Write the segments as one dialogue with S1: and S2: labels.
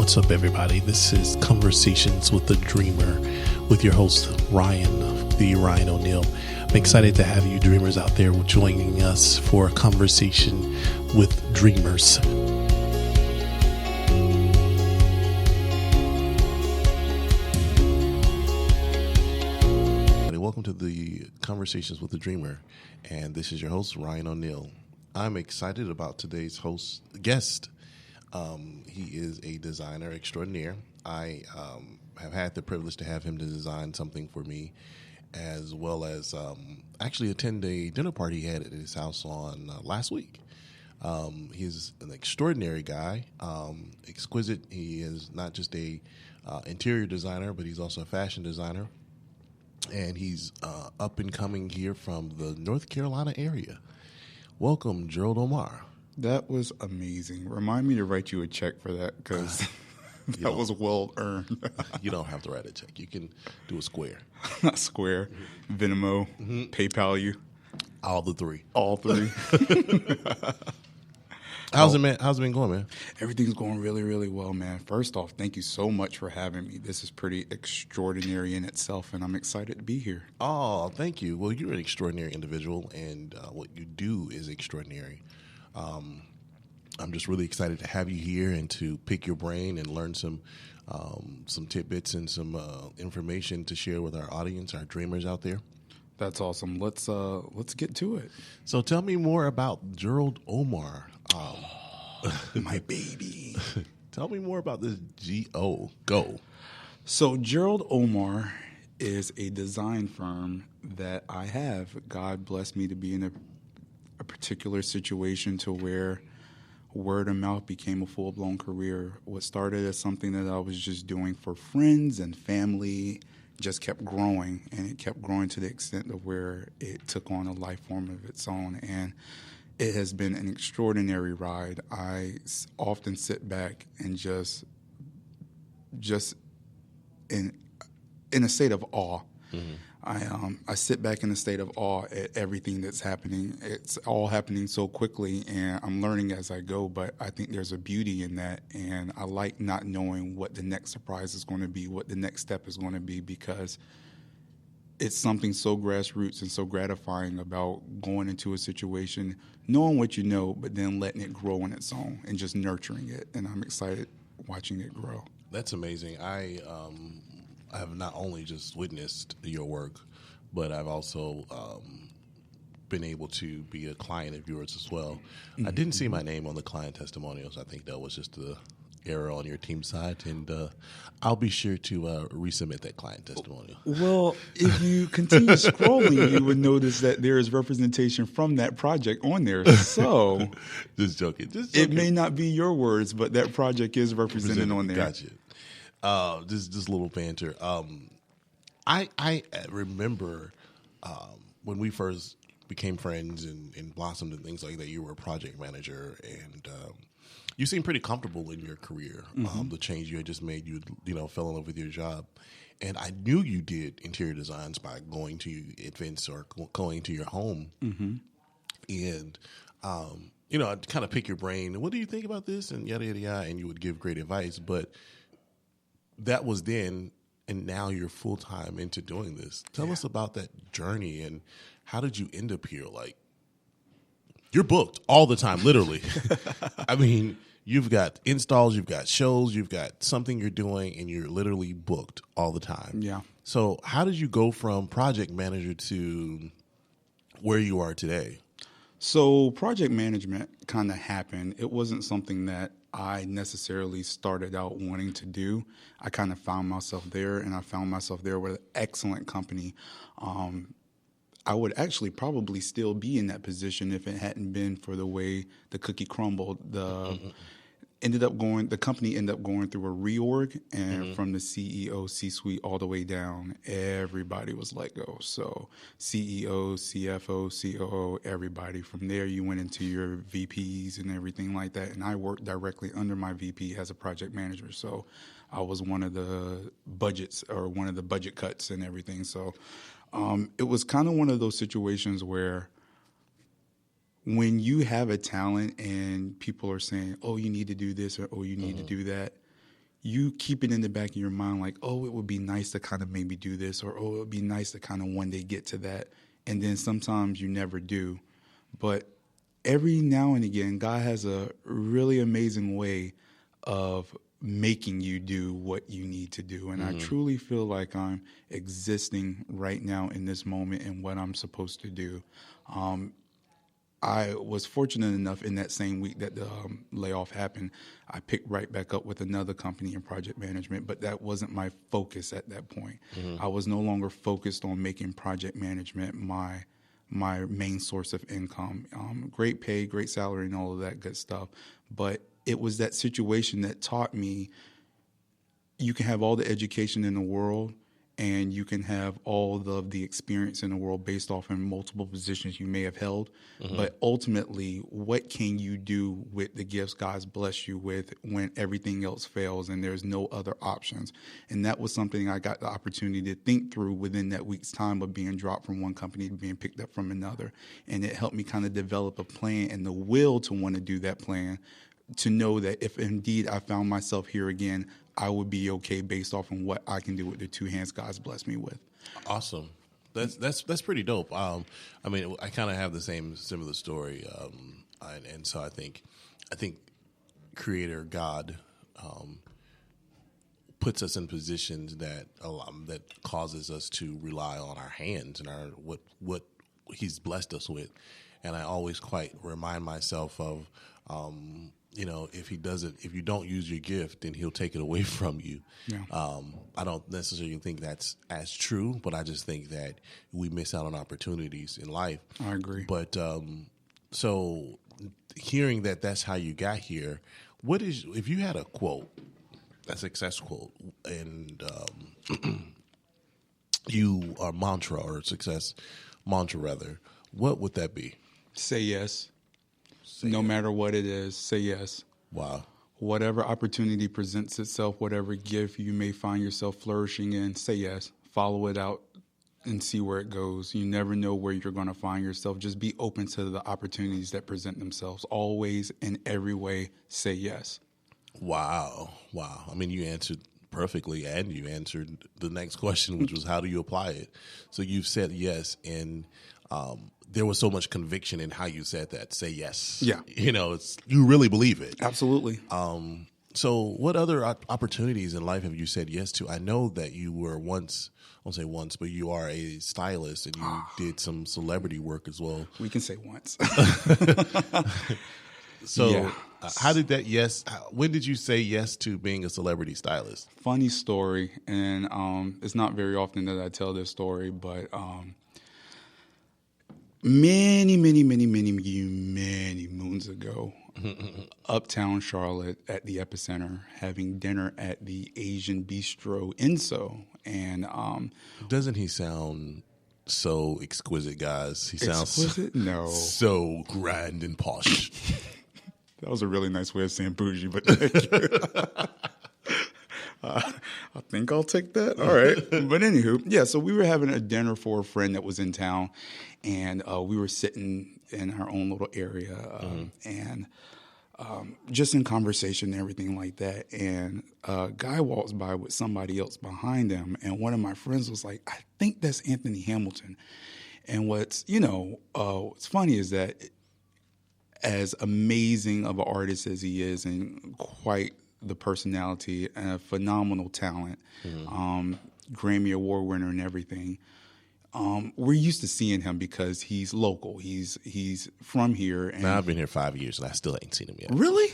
S1: What's up, everybody? This is Conversations with the Dreamer with your host, Ryan, the Ryan O'Neill. I'm excited to have you dreamers out there joining us for a conversation with dreamers. Welcome to the Conversations with the Dreamer, and this is your host, Ryan O'Neill. I'm excited about today's guest. He is a designer extraordinaire. I have had the privilege to have him to design something for me, as well as actually attend a dinner party he had at his house on last week. He's an extraordinary guy, exquisite. He is not just a interior designer, but he's also a fashion designer. And he's up and coming here from the North Carolina area. Welcome, Gearld Omar.
S2: That was amazing. Remind me to write you a check for that, because that was well earned.
S1: You don't have to write a check. You can do a Square.
S2: Square, Venmo, PayPal you.
S1: All the three.
S2: All three.
S1: How's it been going, man?
S2: Everything's going really, really well, man. First off, thank you so much for having me. This is pretty extraordinary in itself, and I'm excited to be here.
S1: Oh, thank you. Well, you're an extraordinary individual, and what you do is extraordinary. I'm just really excited to have you here and to pick your brain and learn some tidbits and some information to share with our audience, our dreamers out there.
S2: That's awesome. Let's get to it.
S1: So tell me more about Gearld Omar.
S2: My baby.
S1: Tell me more about this Go.
S2: So Gearld Omar is a design firm that I have. God blessed me to be in a particular situation to where word of mouth became a full-blown career. What started as something that I was just doing for friends and family just kept growing, and it kept growing to the extent of where it took on a life form of its own, and it has been an extraordinary ride. I often sit back and just in a state of awe. Mm-hmm. I sit back in a state of awe at everything that's happening. It's all happening so quickly, and I'm learning as I go, but I think there's a beauty in that, and I like not knowing what the next surprise is going to be, what the next step is going to be, because it's something so grassroots and so gratifying about going into a situation, knowing what you know, but then letting it grow on its own and just nurturing it, and I'm excited watching it grow.
S1: That's amazing. I have not only just witnessed your work, but I've also been able to be a client of yours as well. Mm-hmm. I didn't see my name on the client testimonials. I think that was just the error on your team side, and I'll be sure to resubmit that client testimonial.
S2: Well, if you continue scrolling, you would notice that there is representation from that project on there. So,
S1: just joking.
S2: It may not be your words, but that project is represented on there.
S1: Gotcha. Just a little banter. I remember when we first became friends and blossomed and things like that. You were a project manager, and you seemed pretty comfortable in your career. Mm-hmm. The change you had just made, you fell in love with your job, and I knew you did interior designs by going to events or going to your home, mm-hmm. and I'd kind of pick your brain. What do you think about this? And yada yada yada, and you would give great advice, but that was then, and now you're full-time into doing this. Tell us about that journey, and how did you end up here? Like, you're booked all the time, literally. I mean, you've got installs, you've got shows, you've got something you're doing, and you're literally booked all the time.
S2: Yeah.
S1: So how did you go from project manager to where you are today?
S2: So project management kind of happened. It wasn't something that I necessarily started out wanting to do. I kind of found myself there, and I found myself there with an excellent company. I would actually probably still be in that position if it hadn't been for the way the cookie crumbled. The company ended up going through a reorg, and from the CEO, C-suite, all the way down, everybody was let go. So CEO, CFO, COO, everybody. From there, you went into your VPs and everything like that. And I worked directly under my VP as a project manager. So I was one of the budget cuts and everything. So it was kind of one of those situations where when you have a talent and people are saying, oh, you need to do this or oh, you need to do that, you keep it in the back of your mind like, oh, it would be nice to kind of maybe do this, or oh, it would be nice to kind of one day get to that. And then sometimes you never do. But every now and again, God has a really amazing way of making you do what you need to do. And I truly feel like I'm existing right now in this moment in what I'm supposed to do. I was fortunate enough in that same week that the layoff happened, I picked right back up with another company in project management, but that wasn't my focus at that point. I was no longer focused on making project management my main source of income. Great pay, great salary, and all of that good stuff. But it was that situation that taught me you can have all the education in the world, and you can have all of the experience in the world based off in multiple positions you may have held. But ultimately, what can you do with the gifts God's blessed you with when everything else fails and there's no other options? And that was something I got the opportunity to think through within that week's time of being dropped from one company to being picked up from another. And it helped me kind of develop a plan and the will to want to do that plan, to know that if indeed I found myself here again, I would be okay based off on what I can do with the two hands God's blessed me with.
S1: Awesome. That's pretty dope. I mean, I kind of have the similar story, and so I think Creator God puts us in positions that causes us to rely on our hands and our what He's blessed us with, and I always quite remind myself of. If you don't use your gift, then He'll take it away from you. Yeah. I don't necessarily think that's as true, but I just think that we miss out on opportunities in life.
S2: I agree.
S1: But so hearing that that's how you got here, if you had a quote, a success quote, and you are mantra or success mantra rather, what would that be?
S2: Say yes. No matter what it is, say yes.
S1: Wow.
S2: Whatever opportunity presents itself, whatever gift you may find yourself flourishing in, say yes. Follow it out and see where it goes. You never know where you're going to find yourself. Just be open to the opportunities that present themselves. Always, in every way, say yes.
S1: Wow. I mean, you answered perfectly, and you answered the next question, which was how do you apply it? So you've said yes, and there was so much conviction in how you said that. Say yes.
S2: Yeah.
S1: You really believe it.
S2: Absolutely.
S1: So what other opportunities in life have you said yes to? I know that you were once, I won't say once, but you are a stylist and you did some celebrity work as well.
S2: We can say once.
S1: So
S2: yeah.
S1: How did that when did you say yes to being a celebrity stylist?
S2: Funny story. And it's not very often that I tell this story, but many moons ago, uptown Charlotte at the Epicenter, having dinner at the Asian Bistro Inso. And
S1: doesn't he sound so exquisite, guys? He sounds
S2: exquisite? No.
S1: So grand and posh.
S2: That was a really nice way of saying bougie, but thank you. I think I'll take that. All right. But anywho, yeah, so we were having a dinner for a friend that was in town, and we were sitting in our own little area and just in conversation and everything like that. And a guy walks by with somebody else behind him, and one of my friends was like, I think that's Anthony Hamilton. And what's funny is that as amazing of an artist as he is and quite the personality and a phenomenal talent, Grammy Award winner and everything, we're used to seeing him because he's local. He's from here. And
S1: now, I've been here 5 years and I still ain't seen him yet.
S2: Really?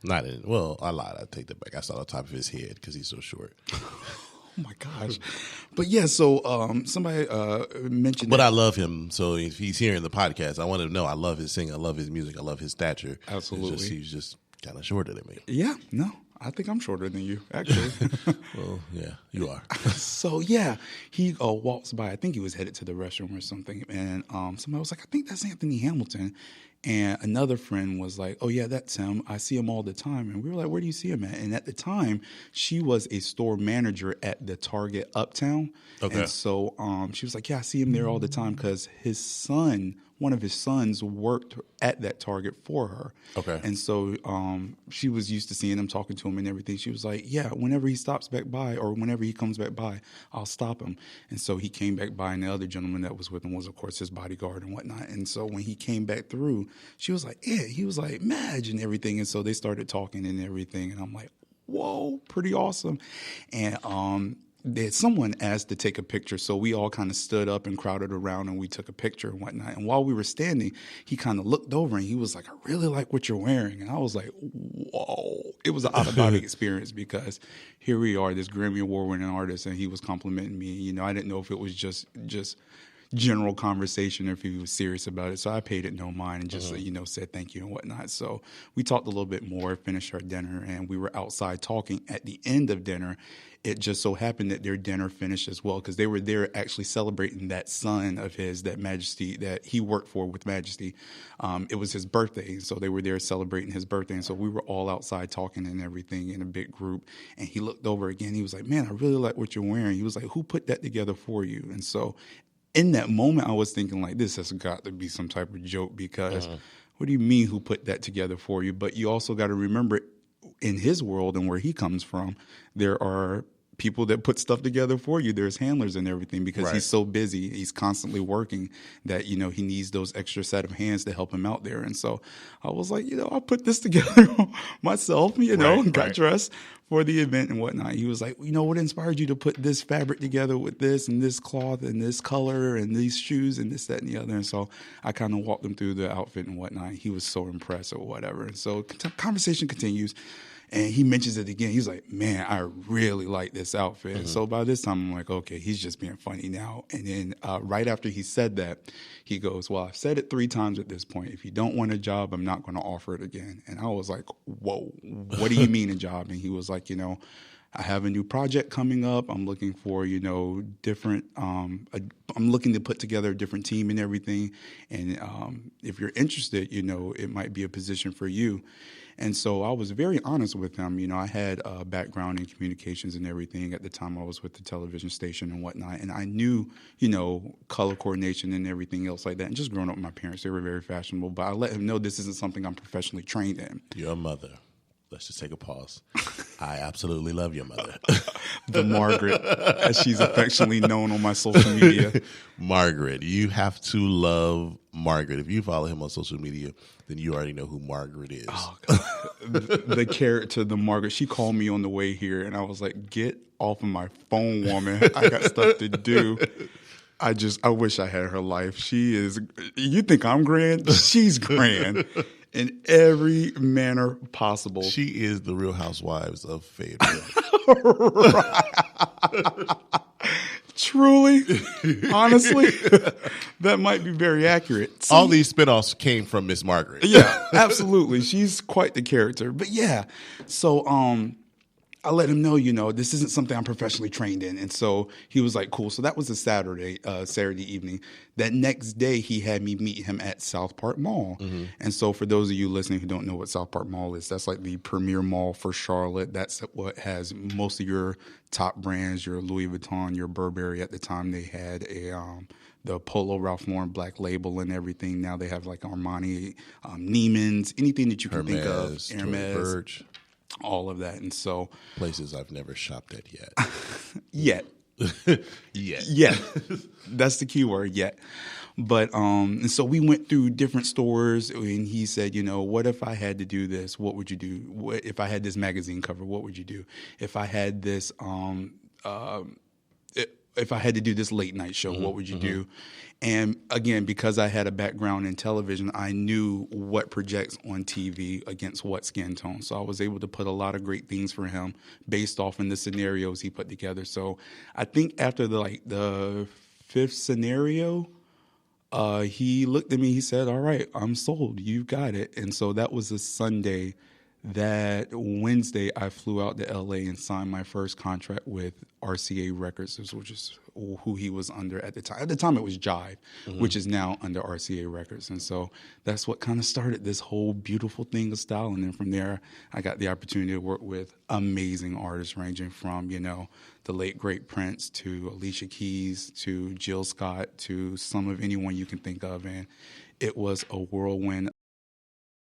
S1: I lied. I take that back. I saw the top of his head because he's so short.
S2: Oh my gosh. But yeah, so somebody mentioned
S1: But I love him, so if he's hearing the podcast, I want him to know I love his singing, I love his music, I love his stature.
S2: Absolutely.
S1: He's just kind of shorter than me.
S2: Yeah, no, I think I'm shorter than you, actually.
S1: Well, yeah, you are.
S2: So yeah, he walks by, I think he was headed to the restroom or something, and somebody was like, I think that's Anthony Hamilton. And another friend was like, oh, yeah, that's him. I see him all the time. And we were like, where do you see him at? And at the time, she was a store manager at the Target Uptown. Okay. And so she was like, yeah, I see him there all the time because his son one of his sons worked at that Target for her.
S1: Okay.
S2: And so she was used to seeing him, talking to him and everything. She was like, yeah, whenever he stops back by or whenever he comes back by, I'll stop him. And so he came back by, and the other gentleman that was with him was, of course, his bodyguard and whatnot. And so when he came back through, she was like, yeah, he was like, Madge and everything. And so they started talking and everything. And I'm like, whoa, pretty awesome. And someone asked to take a picture, so we all kind of stood up and crowded around, and we took a picture and whatnot. And while we were standing, he kind of looked over and he was like, I really like what you're wearing. And I was like, whoa. It was an out-of-body experience, because here we are, this Grammy Award-winning artist, and he was complimenting me. You know, I didn't know if it was just general conversation or if he was serious about it. So I paid it no mind and just, said thank you and whatnot. So we talked a little bit more, finished our dinner, and we were outside talking. At the end of dinner, it just so happened that their dinner finished as well, because they were there actually celebrating that son of his, that Majesty, that he worked for with Majesty. It was his birthday, so they were there celebrating his birthday. And so we were all outside talking and everything in a big group. And he looked over again. He was like, man, I really like what you're wearing. He was like, who put that together for you? And so in that moment, I was thinking, like, this has got to be some type of joke, because what do you mean who put that together for you? But you also got to remember, in his world and where he comes from, there are people that put stuff together for you. There's handlers and everything, because he's so busy. He's constantly working that, he needs those extra set of hands to help him out there. And so I was like, I put this together myself, got dressed for the event and whatnot. He was like, what inspired you to put this fabric together with this and this cloth and this color and these shoes and this, that, and the other? And so I kind of walked him through the outfit and whatnot. He was so impressed or whatever. And so conversation continues. And he mentions it again. He's like, man, I really like this outfit. And so by this time, I'm like, okay, he's just being funny now. And then right after he said that, he goes, well, I've said it 3 times at this point. If you don't want a job, I'm not going to offer it again. And I was like, whoa, what do you mean a job? And he was like, I have a new project coming up. I'm looking for, different, I'm looking to put together a different team and everything. And if you're interested, it might be a position for you. And so I was very honest with him. I had a background in communications and everything. At the time, I was with the television station and whatnot. And I knew, color coordination and everything else like that. And just growing up with my parents, they were very fashionable. But I let him know this isn't something I'm professionally trained in.
S1: Your mother. Let's just take a pause. I absolutely love your mother.
S2: The Margaret, as she's affectionately known on my social media.
S1: Margaret. You have to love Margaret. If you follow him on social media, then you already know who Margaret is. Oh, God.
S2: the character, the Margaret. She called me on the way here, and I was like, get off of my phone, woman. I got stuff to do. I wish I had her life. She is, you think I'm grand? She's grand. In every manner possible.
S1: She is the Real Housewives of Fayetteville.
S2: Truly, honestly, that might be very accurate.
S1: All these spinoffs came from Miss Margaret.
S2: Yeah, absolutely. She's quite the character. But yeah, so I let him know, this isn't something I'm professionally trained in. And so he was like, cool. So that was a Saturday evening. That next day, he had me meet him at South Park Mall. Mm-hmm. And so for those of you listening who don't know what South Park Mall is, that's like the premier mall for Charlotte. That's what has most of your top brands, your Louis Vuitton, your Burberry. At the time, they had the Polo Ralph Lauren Black Label and everything. Now they have like Armani, Neiman's, anything that you can think of. Hermes.
S1: Birch.
S2: All of that. And so
S1: places I've never shopped at yet.
S2: Yet.
S1: Yet.
S2: That's the key word, yet. But and so we went through different stores, and he said, what if I had to do this? What would you do? If I had this magazine cover, what would you do? If I had this if I had to do this late night show, what would you do? And again, because I had a background in television, I knew what projects on TV against what skin tone. So I was able to put a lot of great things for him based off in the scenarios he put together. So I think after the 5th scenario, he looked at me, he said, all right, I'm sold. You got it. And so that was a Sunday. That Wednesday, I flew out to L.A. and signed my first contract with RCA Records, which is who he was under at the time. At the time, it was Jive, which is now under RCA Records. And so that's what kind of started this whole beautiful thing of style. And then from there, I got the opportunity to work with amazing artists ranging from, the late, great Prince to Alicia Keys to Jill Scott to some of anyone you can think of. And it was a whirlwind